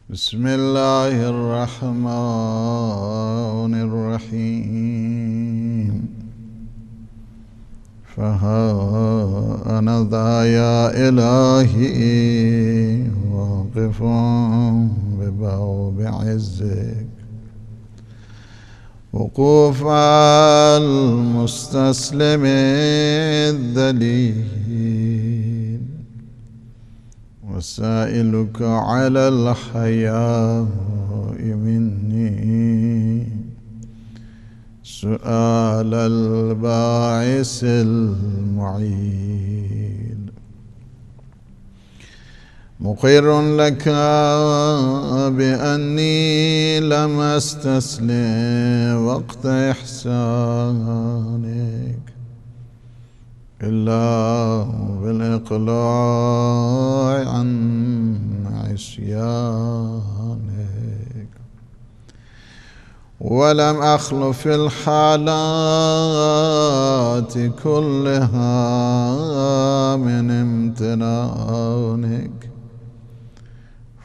بسم الله الرحمن الرحيم. فها أنا ذا يا إلهي واقف ببوب عزك، وقوف المستسلم الذليل، وسائلك على الحياء مني سؤال الباعث المعيد. مقر لك بأني لم أستسلم وقت إحسانك إلا بالإقلاع عن عصيانك، ولم أخل في الحالات كلها من امتنانك.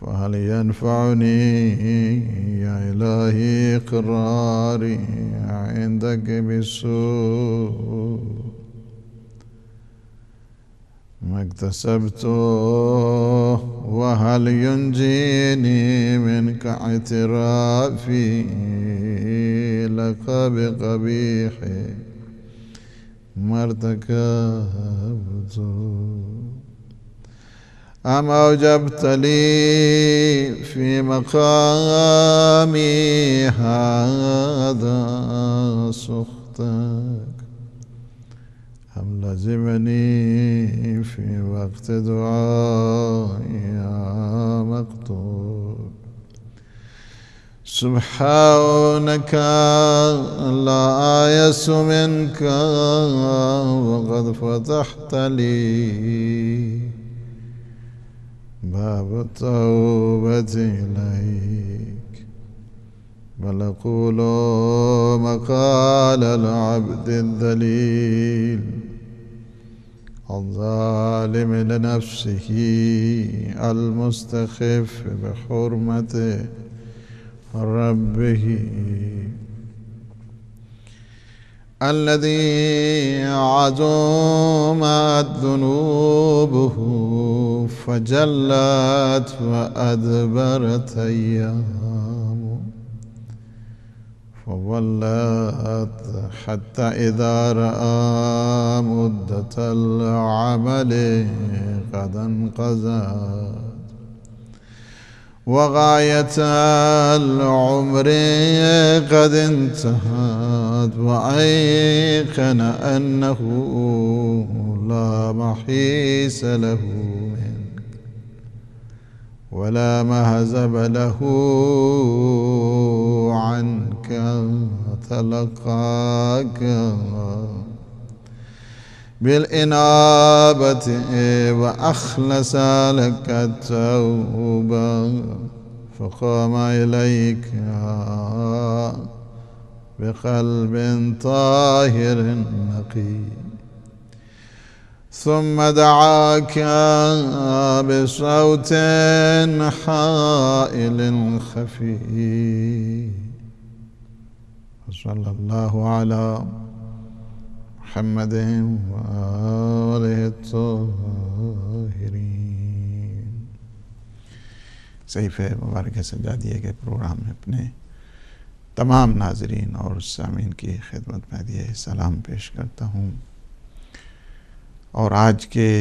فهل ينفعني يا إلهي إقراري عندك بسوء ما اكتسبته؟ وهل ينجيني منك اعترافي لك بقبيح ما ارتكبته؟ أم أوجبت لي في مقامي هذا سخطك، أم لزمني في وقت دعائي مقتول؟ سبحانك لا آيس منك وقد فتحت لي باب التوبة إليك، بل أقول مقال العبد الذليل الظالم لنفسه المستخف بحرمة ربه، الذي عظمت ذنوبه فجلت وأدبرت أيامه، فولت حتى إذا رأى مدة العمل قد انقضت وغاية العمر قد انتهت، وأيقن أنه لا محيص له منك ولا مهزب له عنك، تلقاك بالإنابة وأخلص لك التوبة، فقام إليك بقلب طاهر نقي، ثم دعاك بصوت حائل خفي. صلى الله على محمد وآله الطاهرين. صحیفہ مبارکہ سجادیہ کے پروگرام میں اپنے تمام ناظرین اور سامعین کی خدمت میں ہدیہ سلام پیش کرتا ہوں، اور آج کے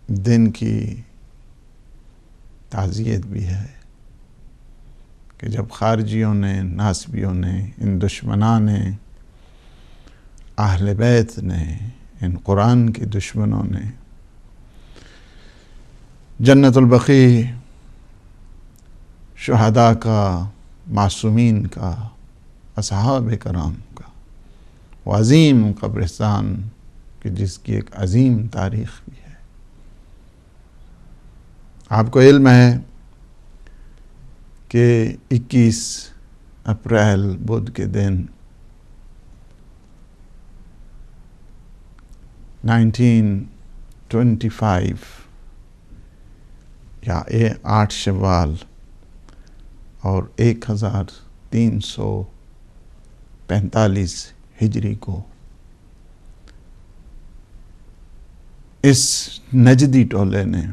دن کی تعزیت بھی ہے کہ جب خارجیوں نے، ناسبیوں نے، ان دشمنان نے، اہل بیت نے، ان قرآن کے دشمنوں نے جنت البقیع شہداء کا، معصومین کا، اصحاب کرام کا وہ عظیم قبرستان کہ جس کی ایک عظیم تاریخ بھی ہے. آپ کو علم ہے کہ 21 اپریل بدھ کے دن 1925 یا 8 شوال اور 1345 ہجری کو اس نجدی ٹولے نے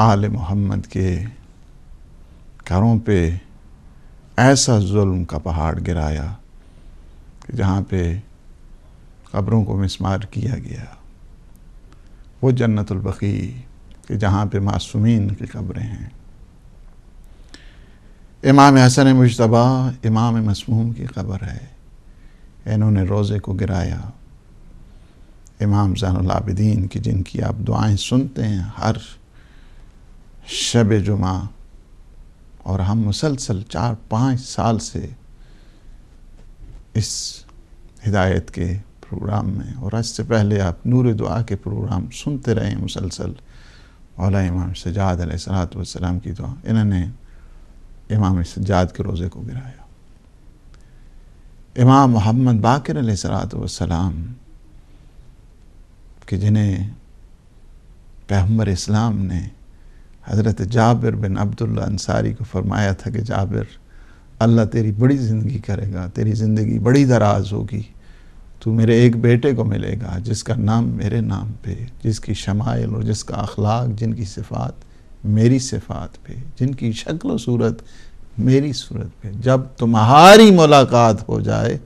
آل محمد کے گھروں پہ ایسا ظلم کا پہاڑ گرایا کہ جہاں پہ قبروں کو مسمار کیا گیا، وہ جنت البقیع کہ جہاں پہ معصومین کی قبریں ہیں، امام حسن مجتبیٰ امام مسموم کی قبر ہے، انہوں نے روزے کو گرایا، امام زین العابدین کی جن کی آپ دعائیں سنتے ہیں ہر شب جمعہ، اور ہم مسلسل 4-5 سال سے اس ہدایت کے پروگرام میں، اور اس سے پہلے آپ نور دعا کے پروگرام سنتے رہے ہیں مسلسل، مولا امام سجاد علیہ السلام کی دعا، انہوں نے امام سجاد کے روزے کو گرایا۔ امام محمد باقر علیہ السلام کہ جنہیں پیغمبر اسلام نے حضرت جابر بن عبداللہ انصاری کو فرمایا تھا کہ جابر، اللہ تیری بڑی زندگی کرے گا، تیری زندگی بڑی دراز ہوگی، تو میرے ایک بیٹے کو ملے گا جس کا نام میرے نام پہ، جس کی شمائل اور جس کا اخلاق، جن کی صفات میری صفات پہ، جن کی شکل و صورت میری صورت پہ، جب تمہاری ملاقات ہو جائے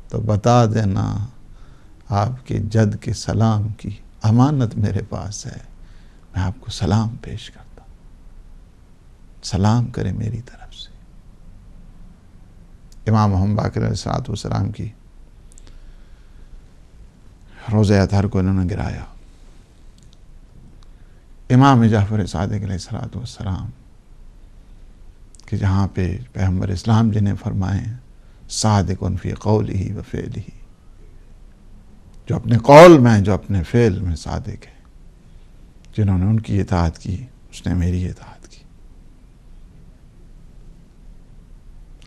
تو بتا دینا آپ کے جد کے سلام کی امانت میرے پاس ہے، میں آپ کو سلام پیش کرتا ہوں، سلام کرے میری طرف سے۔ امام محمد باقر علیہ السلام کی روزہ اطہر کو انہوں نے گرایا۔ امام جعفر صادق علیہ السلام کہ جہاں پہ پیغمبر اسلام جنہیں فرمائیں صادق فی قولہ و فعلہ، جو اپنے قول میں، جو اپنے فعل میں صادق ہے، جنہوں نے ان کی اطاعت کی اس نے میری اطاعت کی۔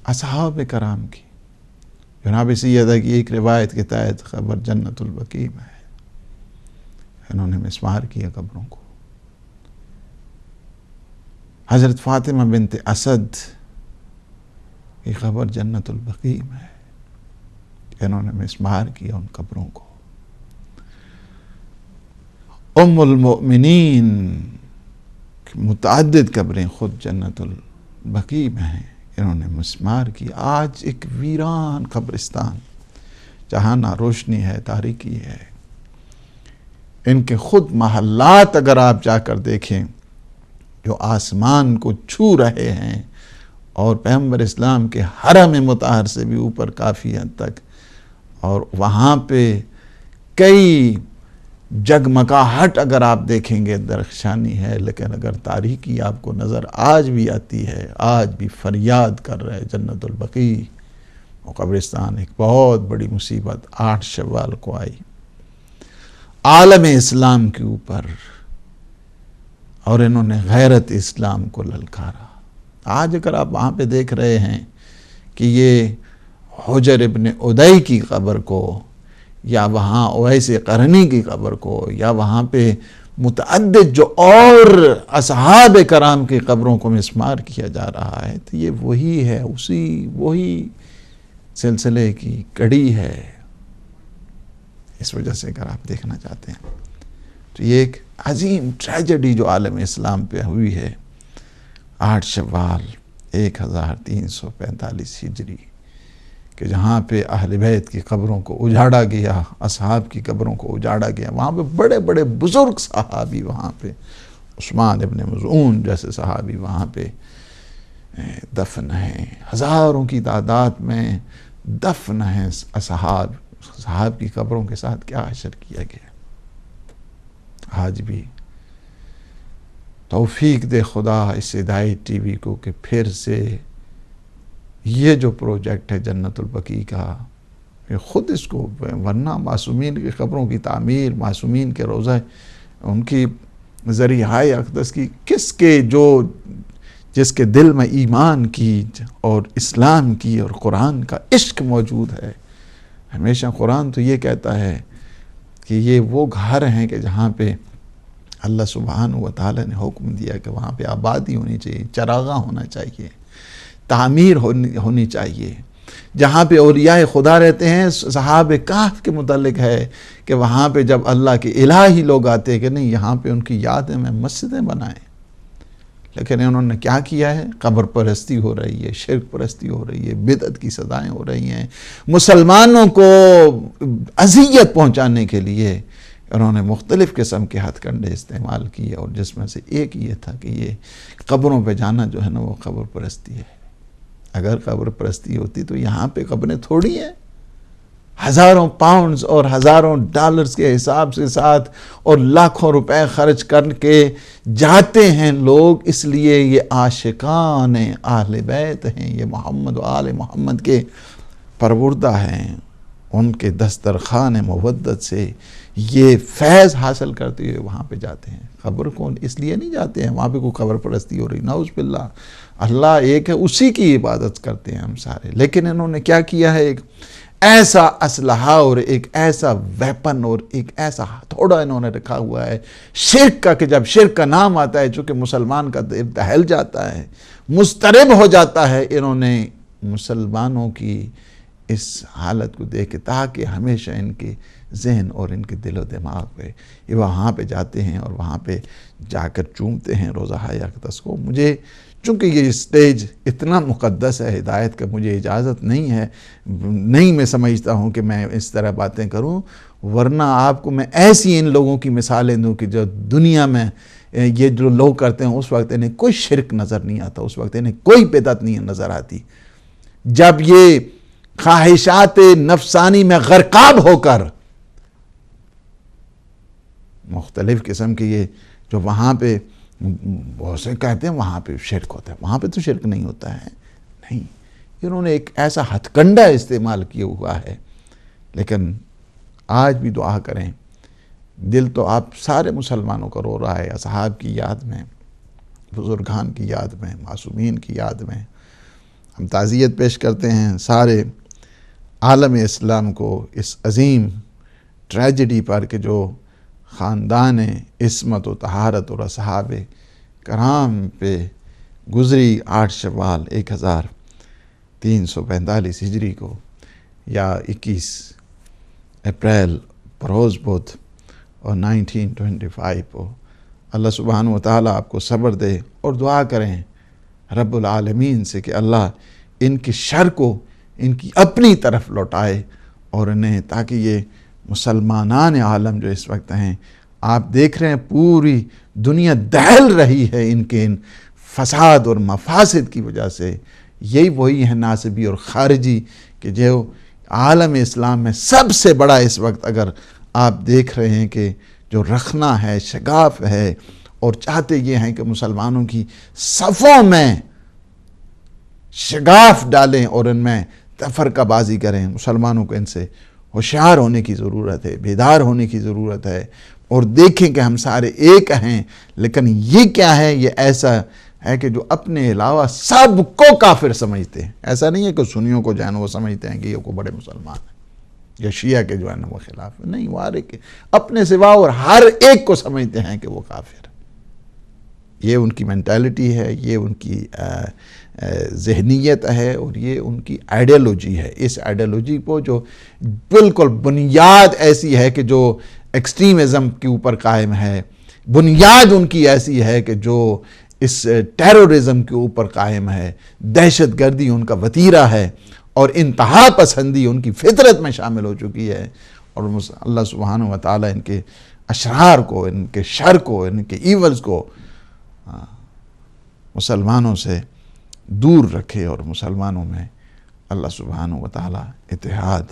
اصحاب کرام کی جناب سیدہ کی ایک روایت کے تحت خبر جنت البقیع میں ہے، انہوں نے مسمار کیا قبروں کو۔ حضرت فاطمہ بنت اسد کی خبر جنت البقیع میں ہے، انہوں نے مسمار کیا ان قبروں کو۔ ام المؤمنین متعدد قبریں خود جنت البقیع میں ہیں، انہوں نے مسمار کی۔ آج ایک ویران قبرستان جہاں نہ روشنی ہے، تاریکی ہے، ان کے خود محلات اگر آپ جا کر دیکھیں جو آسمان کو چھو رہے ہیں، اور پیغمبر اسلام کے حرم مطہر سے بھی اوپر کافی حد تک، اور وہاں پہ کئی جگمگاہٹ اگر آپ دیکھیں گے درخشانی ہے، لیکن اگر تاریکی آپ کو نظر آج بھی آتی ہے، آج بھی فریاد کر رہے جنت البقیع، وہ قبرستان ایک بہت بڑی مصیبت 8 شوال کو آئی عالم اسلام کے اوپر، اور انہوں نے غیرت اسلام کو للکارا۔ آج اگر آپ وہاں پہ دیکھ رہے ہیں کہ یہ حجر ابن ادئی کی قبر کو، یا وہاں اویس قرنی کی قبر کو، یا وہاں پہ متعدد جو اور اصحاب کرام کی قبروں کو مسمار کیا جا رہا ہے، تو یہ وہی ہے، وہی سلسلے کی کڑی ہے۔ اس وجہ سے اگر آپ دیکھنا چاہتے ہیں تو یہ ایک عظیم ٹریجڈی جو عالم اسلام پہ ہوئی ہے 8 شوال 1345 ہجری، کہ جہاں پہ اہل بیت کی قبروں کو اجاڑا گیا، اصحاب کی قبروں کو اجاڑا گیا، وہاں پہ بڑے بڑے بزرگ صحابی، وہاں پہ عثمان ابن مظعون جیسے صحابی وہاں پہ دفن ہیں، ہزاروں کی تعداد میں دفن ہیں صحاب کی قبروں کے ساتھ کیا حشر کیا گیا۔ آج بھی توفیق دے خدا اس ہدایت ٹی وی کو کہ پھر سے یہ جو پروجیکٹ ہے جنت البقیع کا، خود اس کو، ورنہ معصومین کی قبروں کی تعمیر، معصومین کے روضہ، ان کی ذریعہ اقدس کی، جس کے دل میں ایمان کی اور اسلام کی اور قرآن کا عشق موجود ہے۔ ہمیشہ قرآن تو یہ کہتا ہے کہ یہ وہ گھر ہیں کہ جہاں پہ اللہ سبحانہ و تعالیٰ نے حکم دیا کہ وہاں پہ آبادی ہونی چاہیے، چراغاں ہونا چاہیے، تعمیر ہونی چاہیے. جہاں پہ اولیاء خدا رہتے ہیں، صحاب کہف کے متعلق ہے کہ وہاں پہ جب اللہ کے الہی لوگ آتے ہیں کہ نہیں یہاں پہ ان کی یاد میں مسجدیں بنائیں. لیکن انہوں نے کیا کیا ہے؟ قبر پرستی ہو رہی ہے، شرک پرستی ہو رہی ہے، بدعت کی سزائیں ہو رہی ہیں. مسلمانوں کو اذیت پہنچانے کے لیے انہوں نے مختلف قسم کے ہتھ کنڈے استعمال کیے، اور جس میں سے ایک یہ تھا کہ یہ قبروں پہ جانا جو ہے نا وہ قبر پرستی ہے. اگر قبر پرستی ہوتی تو یہاں پہ قبریں تھوڑی ہیں، ہزاروں پاؤنڈز اور ہزاروں ڈالرز کے حساب کے ساتھ اور لاکھوں روپے خرچ کر کے جاتے ہیں لوگ، اس لیے یہ عاشقان اہل بیت ہیں، یہ محمد و آل محمد کے پروردہ ہیں. ان کے دسترخوان مودت سے یہ فیض حاصل کرتے ہوئے وہاں پہ جاتے ہیں. قبر کو اس لیے نہیں جاتے ہیں وہاں پہ کوئی قبر پرستی ہو رہی، نعوذ باللہ. اللہ ایک ہے، اسی کی عبادت کرتے ہیں ہم سارے. لیکن انہوں نے کیا کیا ہے؟ ایک ایسا اسلحہ اور ایک ایسا ویپن اور ایک ایسا ہتھوڑا انہوں نے رکھا ہوا ہے شرک کا، کہ جب شرک کا نام آتا ہے چونکہ مسلمان کا دل دہل جاتا ہے، مضطرب ہو جاتا ہے. انہوں نے مسلمانوں کی اس حالت کو دیکھ کے تاکہ ہمیشہ ان کے ذہن اور ان کے دل و دماغ پہ یہ وہاں پہ جاتے ہیں اور وہاں پہ جا کر چومتے ہیں روزہ اقدس کو. مجھے چونکہ یہ اسٹیج اتنا مقدس ہے ہدایت کا، مجھے اجازت نہیں ہے، نہیں میں سمجھتا ہوں کہ میں اس طرح باتیں کروں، ورنہ آپ کو میں ایسی ان لوگوں کی مثالیں دوں کہ جو دنیا میں یہ جو لوگ کرتے ہیں اس وقت انہیں کوئی شرک نظر نہیں آتا، اس وقت انہیں کوئی بدعت نہیں نظر آتی. جب یہ خواہشات نفسانی میں غرقاب ہو کر مختلف قسم کے یہ جو وہاں پہ بہت سے کہتے ہیں وہاں پہ شرک ہوتا ہے، وہاں پہ تو شرک نہیں ہوتا ہے. نہیں، انہوں نے ایک ایسا ہتھ کنڈا استعمال کیا ہوا ہے. لیکن آج بھی دعا کریں، دل تو آپ سارے مسلمانوں کا رو رہا ہے اصحاب کی یاد میں، بزرگان کی یاد میں، معصومین کی یاد میں. ہم تعزیت پیش کرتے ہیں سارے عالم اسلام کو اس عظیم ٹریجڈی پر کہ جو خاندان عصمت و طہارت اور اصحاب کرام پہ گزری 8 شوال 1345 ہجری کو یا 21 اپریل بروز بدھ اور 1925 کو. اللہ سبحانہ و تعالیٰ آپ کو صبر دے، اور دعا کریں رب العالمین سے کہ اللہ ان کی شر کو ان کی اپنی طرف لوٹائے، اور انہیں تاکہ یہ مسلمانان عالم جو اس وقت ہیں، آپ دیکھ رہے ہیں پوری دنیا دہل رہی ہے ان کے ان فساد اور مفاسد کی وجہ سے. یہی وہی ہے ناصبی اور خارجی کہ جو عالم اسلام میں سب سے بڑا اس وقت اگر آپ دیکھ رہے ہیں کہ جو رخنا ہے، شگاف ہے، اور چاہتے یہ ہیں کہ مسلمانوں کی صفوں میں شگاف ڈالیں اور ان میں تفرقہ بازی کریں. مسلمانوں کو ان سے ہوشیار ہونے کی ضرورت ہے، بیدار ہونے کی ضرورت ہے، اور دیکھیں کہ ہم سارے ایک ہیں. لیکن یہ کیا ہے؟ یہ ایسا ہے کہ جو اپنے علاوہ سب کو کافر سمجھتے ہیں. ایسا نہیں ہے کہ سنیوں کو جو ہے وہ سمجھتے ہیں کہ یہ کو بڑے مسلمان ہیں، یا شیعہ کے جو ہے وہ خلاف ہے. نہیں، وہ ہر ایک اپنے سوا اور ہر ایک کو سمجھتے ہیں کہ وہ کافر. یہ ان کی مینٹالٹی ہے، یہ ان کی ذہنیت ہے، اور یہ ان کی آئیڈیالوجی ہے. اس آئیڈیالوجی کو جو بالکل بنیاد ایسی ہے کہ جو ایکسٹریمزم کے اوپر قائم ہے، بنیاد ان کی ایسی ہے کہ جو اس ٹیرورزم کے اوپر قائم ہے، دہشت گردی ان کا وتیرہ ہے، اور انتہا پسندی ان کی فطرت میں شامل ہو چکی ہے. اور اللہ سبحانہ و تعالیٰ ان کے اشرار کو، ان کے شر کو، ان کے ایولز کو مسلمانوں سے دور رکھے، اور مسلمانوں میں اللہ سبحانہ و تعالیٰ اتحاد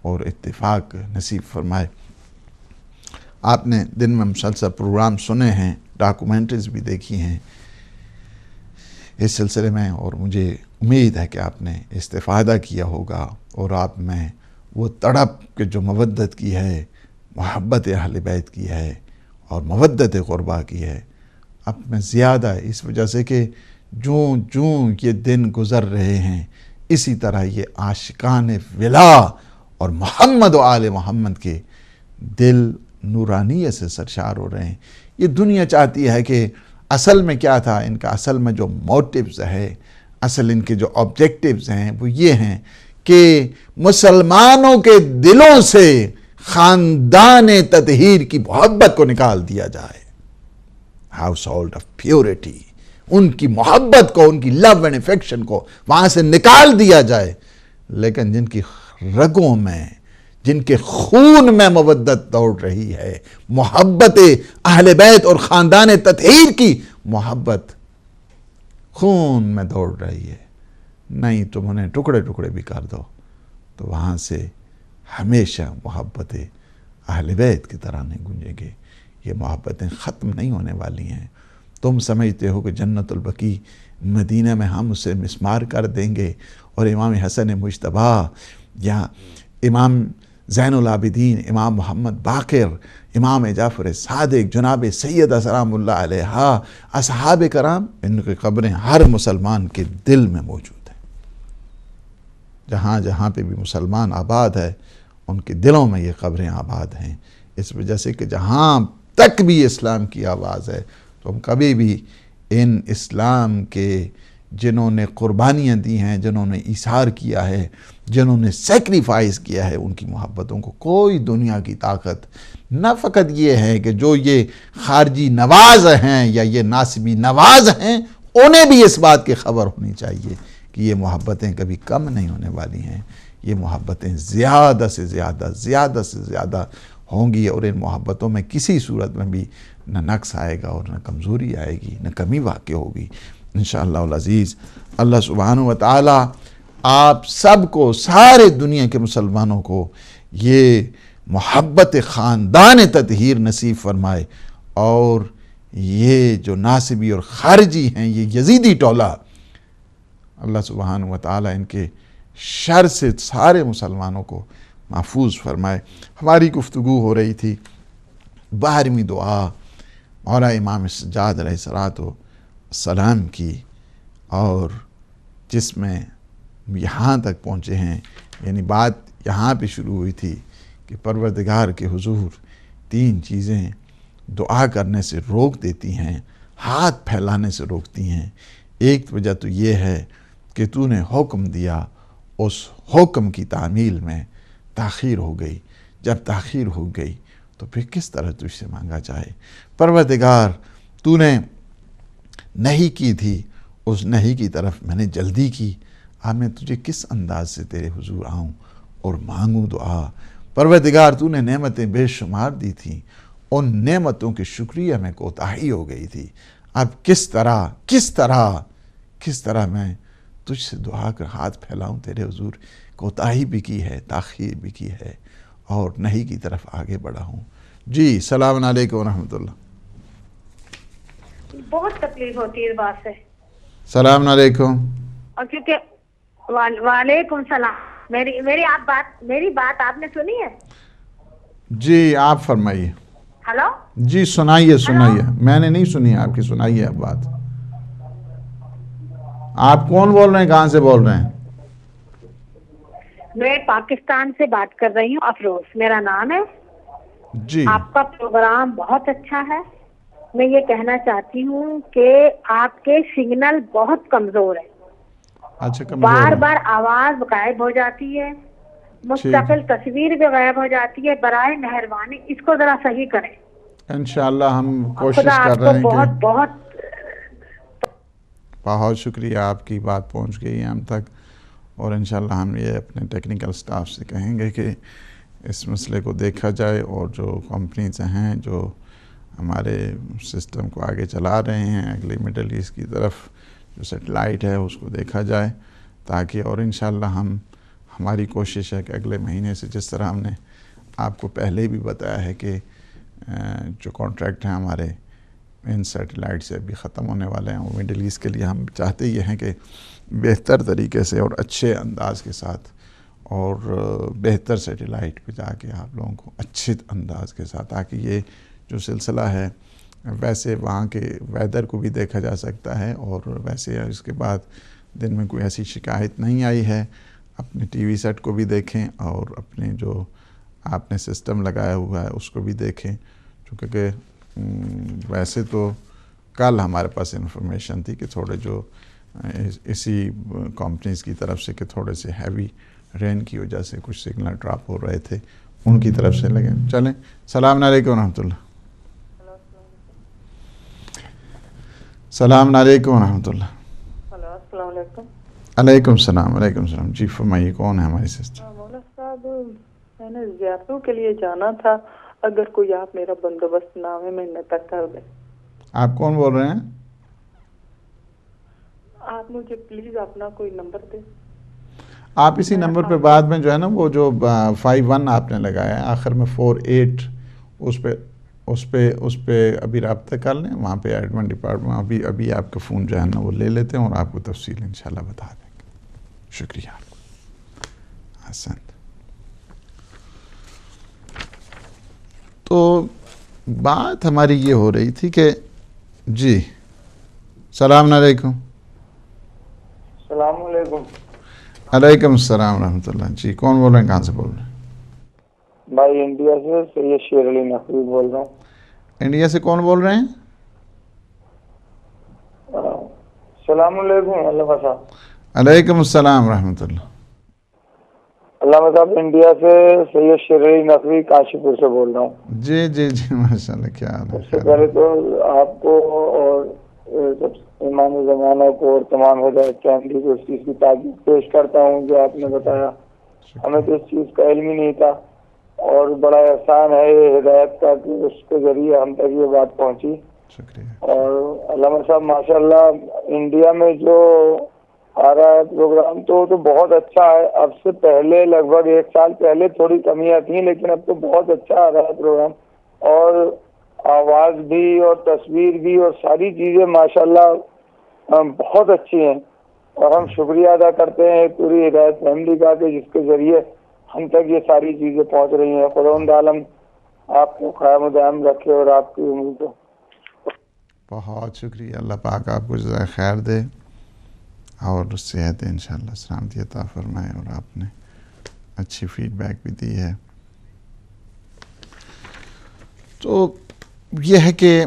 اور اتفاق نصیب فرمائے. آپ نے دن میں مسلسل پروگرام سنے ہیں، ڈاکومنٹریز بھی دیکھی ہیں اس سلسلے میں، اور مجھے امید ہے کہ آپ نے استفادہ کیا ہوگا، اور آپ میں وہ تڑپ کہ جو مودت کی ہے، محبت اہل بیت کی ہے، اور مودت قربا کی ہے، اب میں زیادہ اس وجہ سے کہ جوں یہ دن گزر رہے ہیں، اسی طرح یہ عاشقان ولا اور محمد و آل محمد کے دل نورانیت سے سرشار ہو رہے ہیں. یہ دنیا چاہتی ہے کہ اصل میں کیا تھا ان کا، اصل میں جو موٹیوز ہے، اصل ان کے جو آبجیکٹیوز ہیں وہ یہ ہیں کہ مسلمانوں کے دلوں سے خاندان تطہیر کی محبت کو نکال دیا جائے. ہاؤس ہولڈ آف پیورٹی، ان کی محبت کو، ان کی لو اینڈ افیکشن کو وہاں سے نکال دیا جائے. لیکن جن کی رگوں میں، جن کے خون میں مودت دوڑ رہی ہے، محبت اہل بیت اور خاندان تطہیر کی محبت خون میں دوڑ رہی ہے، نہیں تم انہیں ٹکڑے ٹکڑے بھی کر دو تو وہاں سے ہمیشہ محبت اہل بیت کی طرح نہیں گونجیں گے. یہ محبتیں ختم نہیں ہونے والی ہیں. تم سمجھتے ہو کہ جنت البقیع مدینہ میں ہم اسے مسمار کر دیں گے اور امام حسن مجتبی یا امام زین العابدین، امام محمد باقر، امام جعفر صادق، جناب سیدہ سلام اللہ علیہا، اصحاب کرام، ان کی قبریں ہر مسلمان کے دل میں موجود ہیں. جہاں جہاں پہ بھی مسلمان آباد ہے ان کے دلوں میں یہ قبریں آباد ہیں. اس وجہ سے کہ جہاں تک بھی اسلام کی آواز ہے تو ہم کبھی بھی ان اسلام کے جنہوں نے قربانیاں دی ہیں، جنہوں نے ایثار کیا ہے، جنہوں نے سیکریفائز کیا ہے، ان کی محبتوں کو کوئی دنیا کی طاقت، نہ فقط یہ ہے کہ جو یہ خارجی نواز ہیں یا یہ ناصبی نواز ہیں، انہیں بھی اس بات کی خبر ہونی چاہیے کہ یہ محبتیں کبھی کم نہیں ہونے والی ہیں. یہ محبتیں زیادہ سے زیادہ ہوں گی اور ان محبتوں میں کسی صورت میں بھی نہ نقص آئے گا اور نہ کمزوری آئے گی، نہ کمی واقع ہوگی انشاءاللہ العزیز. اللہ سبحانہ وتعالی آپ سب کو، سارے دنیا کے مسلمانوں کو یہ محبت خاندان تطہیر نصیب فرمائے اور یہ جو ناصبی اور خارجی ہیں، یہ یزیدی ٹولہ، اللہ سبحانہ وتعالی ان کے شر سے سارے مسلمانوں کو محفوظ فرمائے. ہماری گفتگو ہو رہی تھی 12ویں دعا مولا امام سجاد علیہ السلام کی، اور جس میں یہاں تک پہنچے ہیں، یعنی بات یہاں پہ شروع ہوئی تھی کہ پروردگار کے حضور 3 چیزیں دعا کرنے سے روک دیتی ہیں، ہاتھ پھیلانے سے روکتی ہیں. ایک وجہ تو یہ ہے کہ تو نے حکم دیا، اس حکم کی تعمیل میں تاخیر ہو گئی. جب تاخیر ہو گئی تو پھر کس طرح تجھ سے مانگا جائے؟ پروردگار تو نے نہیں کی تھی، اس نہیں کی طرف میں نے جلدی کی. اب میں تجھے کس انداز سے تیرے حضور آؤں اور مانگوں دعا؟ پروردگار تو نے نعمتیں بے شمار دی تھیں، ان نعمتوں کے شکریہ میں کوتاہی ہو گئی تھی. اب کس طرح میں تجھ سے دعا کر ہاتھ پھیلاؤں تیرے حضور؟ کوتاہی بھی کی ہے، تاخیر بھی کی ہے اور نہیں کی طرف آگے بڑھا ہوں. جی السلام علیکم ورحمۃ اللہ. بہت تکلیف ہوتی ہے اس بات سے. السلام علیکم. اور کیونکہ وعلیکم السلام. میری بات آپ نے سنی ہے؟ جی آپ فرمائیے. ہلو جی سنائیے. میں نے نہیں سنی آپ کی، سنائیے اب بات. آپ کون بول رہے ہیں، کہاں سے بول رہے ہیں؟ میں پاکستان سے بات کر رہی ہوں، افروز میرا نام ہے. جی آپ کا پروگرام بہت اچھا ہے. میں یہ کہنا چاہتی ہوں کہ آپ کے سگنل بہت کمزور ہیں. اچھا، بار آواز غائب ہو جاتی ہے، مستقل تصویر بھی غائب ہو جاتی ہے. برائے مہربانی اس کو ذرا صحیح کریں. انشاءاللہ ہم کوشش کر رہے ہیں کہ بہت شکریہ، آپ کی بات پہنچ گئی ہم تک، اور انشاءاللہ ہم یہ اپنے ٹیکنیکل سٹاف سے کہیں گے کہ اس مسئلے کو دیکھا جائے، اور جو کمپنیز ہیں جو ہمارے سسٹم کو آگے چلا رہے ہیں اگلے مڈل ایسٹ کی طرف، جو سیٹلائٹ ہے اس کو دیکھا جائے تاکہ، اور انشاءاللہ ہماری کوشش ہے کہ اگلے مہینے سے، جس طرح ہم نے آپ کو پہلے بھی بتایا ہے کہ جو کانٹریکٹ ہیں ہمارے ان سیٹلائٹ سے ابھی ختم ہونے والے ہیں، وہ مڈل ایسٹ کے لیے ہم چاہتے یہ ہیں کہ بہتر طریقے سے اور اچھے انداز کے ساتھ اور بہتر سیٹلائٹ پہ جا کے آپ لوگوں کو اچھے انداز کے ساتھ، تاکہ یہ جو سلسلہ ہے ویسے وہاں کے ویدر کو بھی دیکھا جا سکتا ہے، اور ویسے اس کے بعد دن میں کوئی ایسی شکایت نہیں آئی ہے، اپنے ٹی وی سیٹ کو بھی دیکھیں اور اپنے جو آپ نے سسٹم لگایا ہوا ہے اس کو بھی دیکھیں، چونکہ ویسے تو کل ہمارے پاس انفارمیشن تھی کہ تھوڑے جو اسی کمپنیز کی طرف سے کہ تھوڑے سے ہیوی رین کی وجہ سے کچھ سگنل ڈراپ ہو رہے تھے، ان کی طرف سے لگے. چلیں، السلام علیکم ورحمۃ اللہ. السلام علیکم ورحمۃ اللہ. ہلو، السلام علیکم. علیکم السلام. علیکم السلام. جی فرمائیے، کون ہے ہماری سسٹر؟ مولانا صاحب، میں نے زیارتوں کے لیے جانا تھا، اگر کوئی آپ میرا بندوبست نامے مہینے تک کر دیں. آپ کون بول رہے ہیں؟ آپ مجھے پلیز اپنا کوئی نمبر دیں. آپ اسی نمبر پہ بعد میں جو ہے نا وہ جو 51 آپ نے لگایا ہے آخر میں 48، اس پہ ابھی رابطہ کر لیں. وہاں پہ ایڈمن ڈپارٹمنٹ ابھی آپ کا فون جو ہے نا وہ لے لیتے ہیں اور آپ کو تفصیل انشاءاللہ بتا دیں گے. شکریہ. حسن. تو بات ہماری یہ ہو رہی تھی کہ جی السلام علیکم. السلام علیکم. علیکم السلام ورحمۃ اللہ. جی کون بول رہے ہیں، کہاں سے بول رہے ہیں؟ بھائی انڈیا سے سید شیر علی نقوی بول رہا ہوں. انڈیا سے کون بول رہے ہیں؟ السلام علیکم علامہ صاحب. علیکم السلام ورحمۃ اللہ. علامہ صاحب انڈیا سے سید شیر علی نقوی کاشی پور سے بول رہا ہوں. جی جی جی ماشاء اللہ. کیا حال ہے؟ سب سے پہلے تو آپ کو اور امام زمانہ کو اور تمام ہدایت فیملی کو اس چیز کی تعریف پیش کرتا ہوں جو آپ نے بتایا. ہمیں تو اس چیز کا علم ہی نہیں تھا اور بڑا احسان ہے یہ ہدایت کا کہ اس کے ذریعے ہم تک یہ بات پہنچی. شکریہ. اور علامہ صاحب ماشاء اللہ انڈیا میں جو آ رہا ہے پروگرام تو بہت اچھا ہے. اب سے پہلے لگ بھگ 1 سال پہلے تھوڑی کمیاں تھیں لیکن اب تو بہت اچھا آ رہا ہے پروگرام، اور آواز بھی اور تصویر بھی اور ساری چیزیں ماشاءاللہ بہت اچھی ہیں. اور ہم شکریہ ادا کرتے ہیں پوری ہدایت فیملی کا کہ جس کے ذریعے ہم تک یہ ساری چیزیں پہنچ رہی ہیں. خداوند عالم آپ کو قائم و دائم رکھے اور آپ کی امید کو. بہت شکریہ. اللہ پاک آپ کو جزائے خیر دے اور صحت انشاءاللہ سلامتی عطا فرمائے. اور آپ نے اچھی فیڈ بیک بھی دی ہے. تو یہ ہے کہ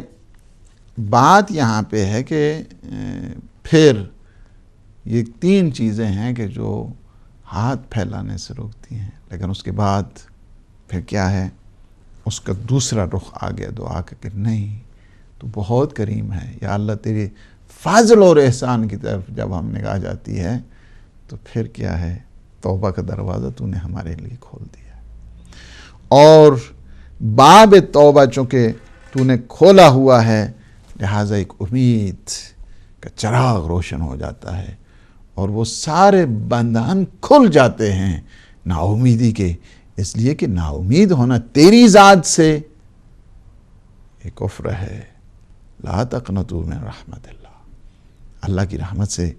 بات یہاں پہ ہے کہ پھر یہ 3 چیزیں ہیں کہ جو ہاتھ پھیلانے سے روکتی ہیں، لیکن اس کے بعد پھر کیا ہے، اس کا دوسرا رخ آ گیا دعا کا کہ نہیں تو بہت کریم ہے یا اللہ تیرے فضل اور احسان کی طرف جب ہم نگاہ جاتی ہے تو پھر کیا ہے، توبہ کا دروازہ تو نے ہمارے لیے کھول دیا. اور باب توبہ چونکہ تو نے کھولا ہوا ہے لہٰذا ایک امید کا چراغ روشن ہو جاتا ہے اور وہ سارے بندھن کھل جاتے ہیں نا امیدی کے. اس لیے کہ نا امید ہونا تیری ذات سے ایک کفر ہے. لا تقنطوا من رحمت اللہ. اللہ کی رحمت سے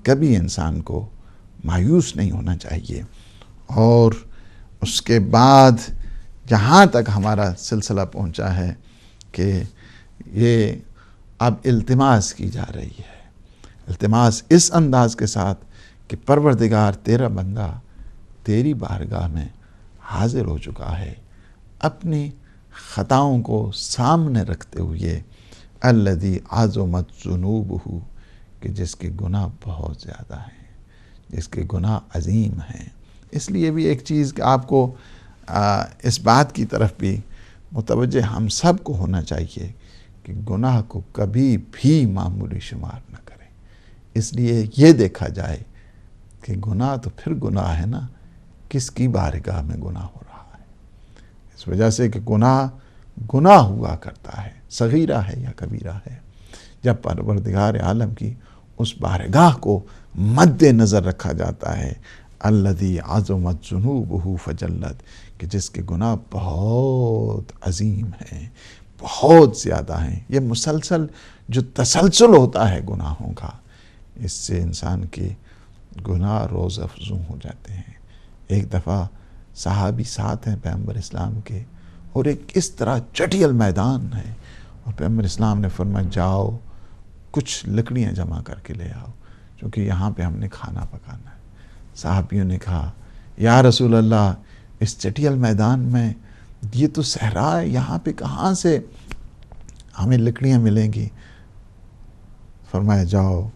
کبھی انسان کو مایوس نہیں ہونا چاہیے. اور اس کے بعد جہاں تک ہمارا سلسلہ پہنچا ہے کہ یہ اب التماس کی جا رہی ہے، التماس اس انداز کے ساتھ کہ پروردگار تیرا بندہ تیری بارگاہ میں حاضر ہو چکا ہے اپنی خطاؤں کو سامنے رکھتے ہوئے. الذی عظمت ذنوبہ، کہ جس کے گناہ بہت زیادہ ہیں، جس کے گناہ عظیم ہیں. اس لیے بھی ایک چیز کہ آپ کو اس بات کی طرف بھی متوجہ ہم سب کو ہونا چاہیے کہ گناہ کو کبھی بھی معمولی شمار نہ کریں. اس لیے یہ دیکھا جائے کہ گناہ تو پھر گناہ ہے نا، کس کی بارگاہ میں گناہ ہو رہا ہے. اس وجہ سے کہ گناہ ہوا کرتا ہے، صغیرہ ہے یا کبیرہ ہے، جب پروردگار عالم کی اس بارگاہ کو مد نظر رکھا جاتا ہے. الذی عظمت ذنوبہ فجلت، کہ جس کے گناہ بہت عظیم ہیں، بہت زیادہ ہیں. یہ مسلسل جو تسلسل ہوتا ہے گناہوں کا، اس سے انسان کے گناہ روز افزوں ہو جاتے ہیں. ایک دفعہ صحابی ساتھ ہیں پیغمبر اسلام کے اور ایک اس طرح چٹیل میدان ہے اور پیغمبر اسلام نے فرمایا جاؤ کچھ لکڑیاں جمع کر کے لے آؤ کیونکہ یہاں پہ ہم نے کھانا پکانا ہے. صحابیوں نے کہا یا رسول اللہ اس چٹیل میدان میں، یہ تو صحرا ہے، یہاں پہ کہاں سے ہمیں لکڑیاں ملیں گی؟ فرمایا جاؤ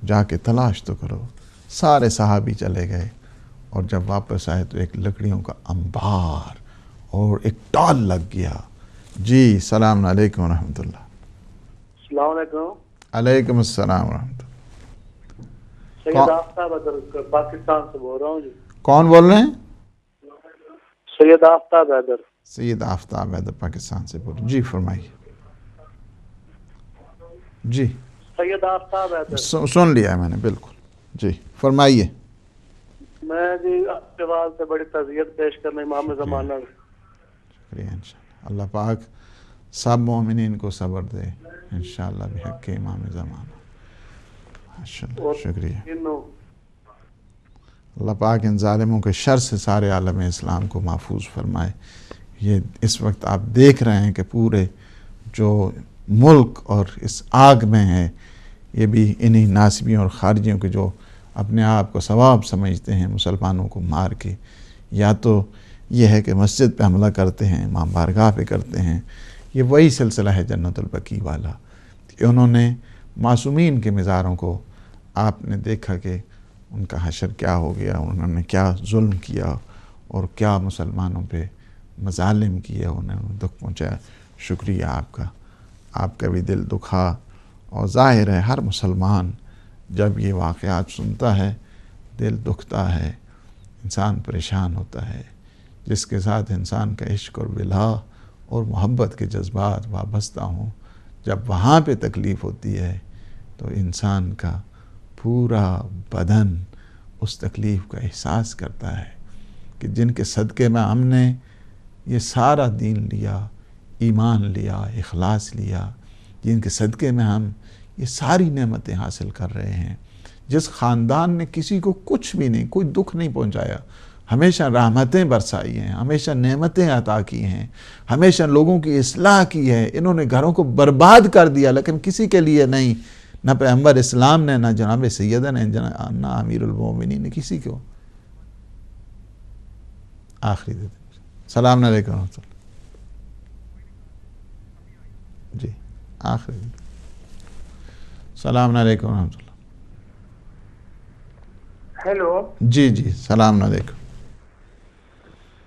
جا کے تلاش تو کرو۔ سارے صحابی چلے گئے اور جب واپس آئے تو ایک لکڑیوں کا انبار اور ایک ٹال لگ گیا۔ جی السلام علیکم ورحمۃ اللہ۔ السلام علیکم۔ علیکم السلام ورحمۃ اللہ۔ سید آفتاب حیدر پاکستان سے بول رہا ہوں جی۔ کون بول رہے ہیں؟ سید آفتاب حیدر۔ سید آفتاب حیدر پاکستان سے بول رہے ہیں، جی فرمائیے۔ جی سید آفتاب حیدر سن لیا ہے میں نے، بالکل، جی فرمائیے۔ میں جی آپ کے بعد سے بڑی تعزیت پیش کرنا امام زمانہ۔ شکریہ، انشاءاللہ اللہ پاک سب مومنین کو صبر دے انشاءاللہ بحق امام زمانہ۔ ماشاءاللہ، شکریہ۔ اللہ پاک ان ظالموں کے شر سے سارے عالم اسلام کو محفوظ فرمائے۔ یہ اس وقت آپ دیکھ رہے ہیں کہ پورے جو ملک اور اس آگ میں ہے، یہ بھی انہی ناسبیوں اور خارجیوں کے جو اپنے آپ کو ثواب سمجھتے ہیں مسلمانوں کو مار کے، یا تو یہ ہے کہ مسجد پہ حملہ کرتے ہیں، امام بارگاہ پہ کرتے ہیں۔ یہ وہی سلسلہ ہے جنت البقیع والا کہ انہوں نے معصومین کے مزاروں کو، آپ نے دیکھا کہ ان کا حشر کیا ہو گیا، انہوں نے کیا ظلم کیا اور کیا مسلمانوں پہ مظالم کیے، انہوں نے دکھ پہنچایا۔ شکریہ آپ کا بھی دل دکھا، اور ظاہر ہے ہر مسلمان جب یہ واقعات سنتا ہے دل دکھتا ہے، انسان پریشان ہوتا ہے۔ جس کے ساتھ انسان کا عشق اور ولا اور محبت کے جذبات وابستہ ہوں، جب وہاں پہ تکلیف ہوتی ہے تو انسان کا پورا بدن اس تکلیف کا احساس کرتا ہے کہ جن کے صدقے میں ہم نے یہ سارا دین لیا، ایمان لیا، اخلاص لیا، جن کے صدقے میں ہم یہ ساری نعمتیں حاصل کر رہے ہیں، جس خاندان نے کسی کو کچھ بھی نہیں، کوئی دکھ نہیں پہنچایا، ہمیشہ رحمتیں برسائی ہیں، ہمیشہ نعمتیں عطا کی ہیں، ہمیشہ لوگوں کی اصلاح کی ہے، انہوں نے گھروں کو برباد کر دیا لیکن کسی کے لیے نہیں، نہ پیغمبر اسلام نے، نہ جناب سیدہ نے، نہ امیر المومنین نے، کسی کو۔ آخری دے دیں۔ السلام علیکم ورحمۃ اللہ۔ جی آخری دے دیں۔ السلام علیکم ورحمۃ اللہ۔ ہیلو جی السلام علیکم۔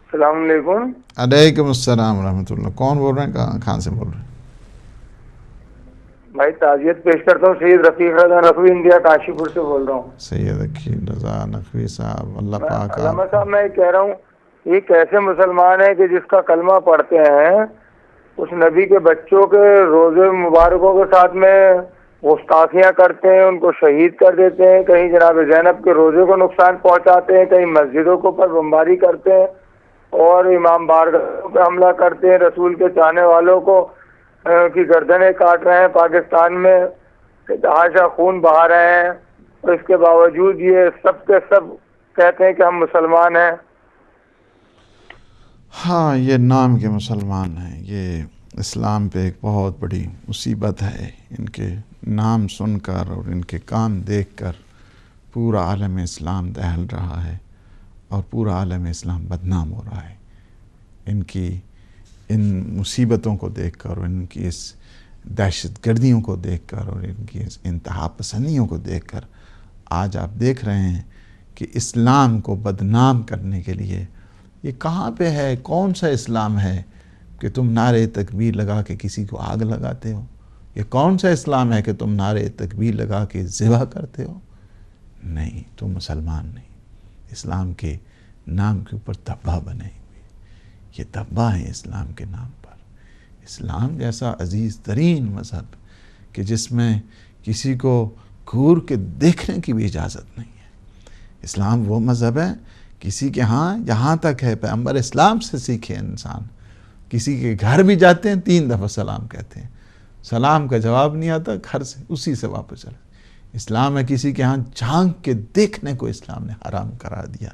السلام علیکم۔ علیکم السلام ورحمۃ اللہ۔ کون بول رہے ہیں؟ کہاں سے بول رہے ہیں؟ بھائی تعزیت پیش کرتا ہوں، سید رفیق رضا نقوی انڈیا کاشی پور سے بول رہا ہوں۔ سید رفیق رضا نقوی صاحب، اللہ پاک علامہ صاحب میں کہہ رہا ہوں، یہ کیسے مسلمان ہے کہ جس کا کلمہ پڑھتے ہیں اس نبی کے بچوں کے روزے مبارکوں کے ساتھ میں گستاخیاں کرتے ہیں، ان کو شہید کر دیتے ہیں، کہیں جناب زینب کے روزے کو نقصان پہنچاتے ہیں، کہیں مسجدوں کے اوپر بمباری کرتے ہیں اور امام بارگاہوں پہ حملہ کرتے ہیں، رسول کے چاہنے والوں کو کی گردنیں کاٹ رہے ہیں پاکستان میں، تحاشا خون بہا رہے ہیں، اور اس کے باوجود یہ سب کے سب کہتے ہیں کہ ہم مسلمان ہیں۔ ہاں، یہ نام کے مسلمان ہیں، یہ اسلام پہ ایک بہت بڑی مصیبت ہے۔ ان کے نام سن کر اور ان کے کام دیکھ کر پورا عالم اسلام دہل رہا ہے اور پورا عالم اسلام بدنام ہو رہا ہے۔ ان مصیبتوں کو دیکھ کر اور ان کی اس دہشت گردیوں کو دیکھ کر اور ان کی اس انتہا پسندیوں کو دیکھ کر آج آپ دیکھ رہے ہیں کہ اسلام کو بدنام کرنے کے لیے یہ کہاں پہ ہے؟ کون سا اسلام ہے کہ تم نعرے تکبیر لگا کے کسی کو آگ لگاتے ہو؟ یہ کون سا اسلام ہے کہ تم نعرے تکبیر لگا کے ذبح کرتے ہو؟ نہیں، تم مسلمان نہیں۔ اسلام کے نام کے اوپر دھبا بنے ہوئے، یہ دھبا ہے اسلام کے نام پر۔ اسلام جیسا عزیز ترین مذہب کہ جس میں کسی کو گھور کے دیکھنے کی بھی اجازت نہیں ہے۔ اسلام وہ مذہب ہے کسی کے ہاں یہاں تک ہے، پیغمبر اسلام سے سیکھے انسان، کسی کے گھر بھی جاتے ہیں 3 دفعہ سلام کہتے ہیں، سلام کا جواب نہیں آتا، گھر سے اسی سے واپس چلے۔ اسلام ہے کسی کے ہاں جھانک کے دیکھنے کو اسلام نے حرام کرا دیا،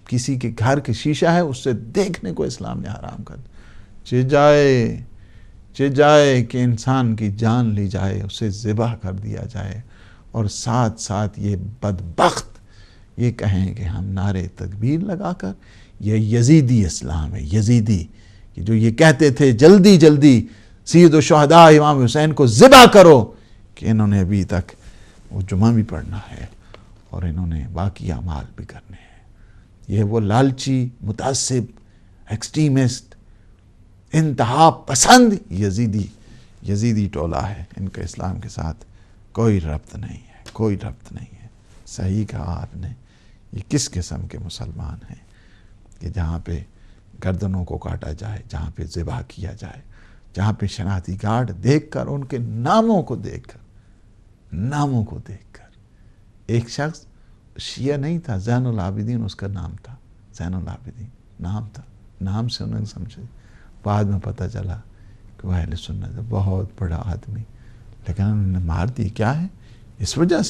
کسی کے گھر کے شیشہ ہے اس سے دیکھنے کو اسلام نے حرام کر دیا۔ چہ جائے کہ انسان کی جان لی جائے، اسے ذبح کر دیا جائے، اور ساتھ ساتھ یہ بدبخت یہ کہیں کہ ہم نعرے تکبیر لگا کر یہ یزیدی اسلام ہے، یزیدی، کہ جو یہ کہتے تھے جلدی جلدی سید الشہداء امام حسین کو ذبح کرو، کہ انہوں نے ابھی تک وہ جمعہ بھی پڑھنا ہے اور انہوں نے باقی اعمال بھی کرنے ہیں۔ یہ وہ لالچی، متعصب، ایکسٹریمسٹ، انتہا پسند یزیدی ٹولہ ہے، ان کا اسلام کے ساتھ کوئی ربط نہیں ہے، کوئی ربط نہیں ہے۔ صحیح کہا آپ نے، یہ کس قسم کے مسلمان ہیں کہ جہاں پہ گردنوں کو کاٹا جائے، جہاں پہ ذبح کیا جائے، جہاں پہ شناختی کارڈ دیکھ کر، ان کے ناموں کو دیکھ کر، ایک شخص شیعہ نہیں تھا، زین العابدین اس کا نام تھا، زین العابدین نام تھا، نام سے انہوں نے سمجھے، بعد میں پتہ چلا کہ وہ اہل سنت ہے، بہت بڑا آدمی، لیکن انہوں نے مار دی۔ کیا ہے؟ اس وجہ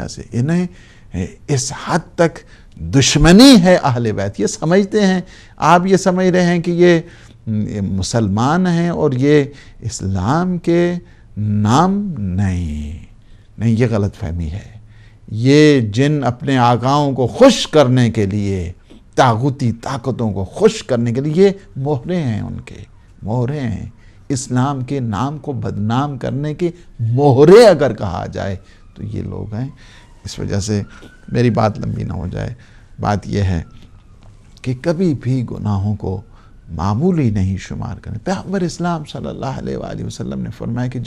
سے انہیں اس حد تک دشمنی ہے اہل بیت، یہ سمجھتے ہیں، آپ یہ سمجھ رہے ہیں کہ یہ مسلمان ہیں اور یہ اسلام کے نام نہیں، یہ غلط فہمی ہے۔ یہ جن اپنے آقاؤں کو خوش کرنے کے لیے، طاغوتی طاقتوں کو خوش کرنے کے لیے، یہ مہرے ہیں، ان کے مہرے ہیں، اسلام کے نام کو بدنام کرنے کے مہرے اگر کہا جائے تو یہ لوگ ہیں۔ اس وجہ سے میری بات لمبی نہ ہو جائے، بات یہ ہے کہ کبھی بھی گناہوں کو معمولی نہیں شمار کریں۔ پیغمبر اسلام صلی اللہ علیہ وآلہ وسلم نے فرمایا کہ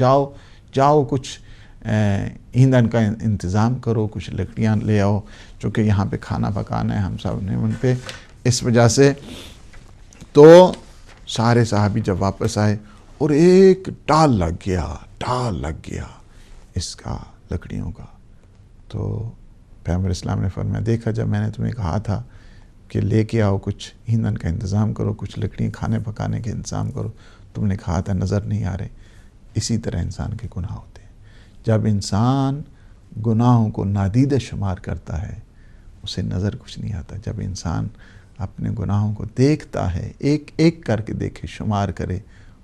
جاؤ کچھ ایندھن کا انتظام کرو، کچھ لکڑیاں لے آؤ، چونکہ یہاں پہ کھانا پکانا ہے ہم سب نے ان پہ۔ اس وجہ سے تو سارے صحابی جب واپس آئے اور ایک ٹال لگ گیا اس کا، لکڑیوں کا، تو پیغمبر اسلام نے فرمایا، دیکھا جب میں نے تمہیں کہا تھا کہ لے کے آؤ، کچھ ایندھن کا انتظام کرو، کچھ لکڑیاں کھانے پکانے کے انتظام کرو، تم نے کہا تھا نظر نہیں آ رہے۔ اسی طرح انسان کے گناہ ہوتے ہیں، جب انسان گناہوں کو نادیدہ شمار کرتا ہے اسے نظر کچھ نہیں آتا۔ جب انسان اپنے گناہوں کو دیکھتا ہے، ایک ایک کر کے دیکھے، شمار کرے،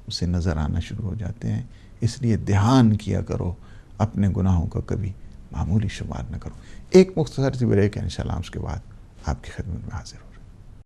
اسے نظر آنا شروع ہو جاتے ہیں۔ اس لیے دھیان کیا کرو، اپنے گناہوں کا کبھی معمولی شمار نہ کرو۔ ایک مختصر سی بریک ہے، انشاءاللہ اس کے بعد آپ کی خدمت میں حاضر ہوں۔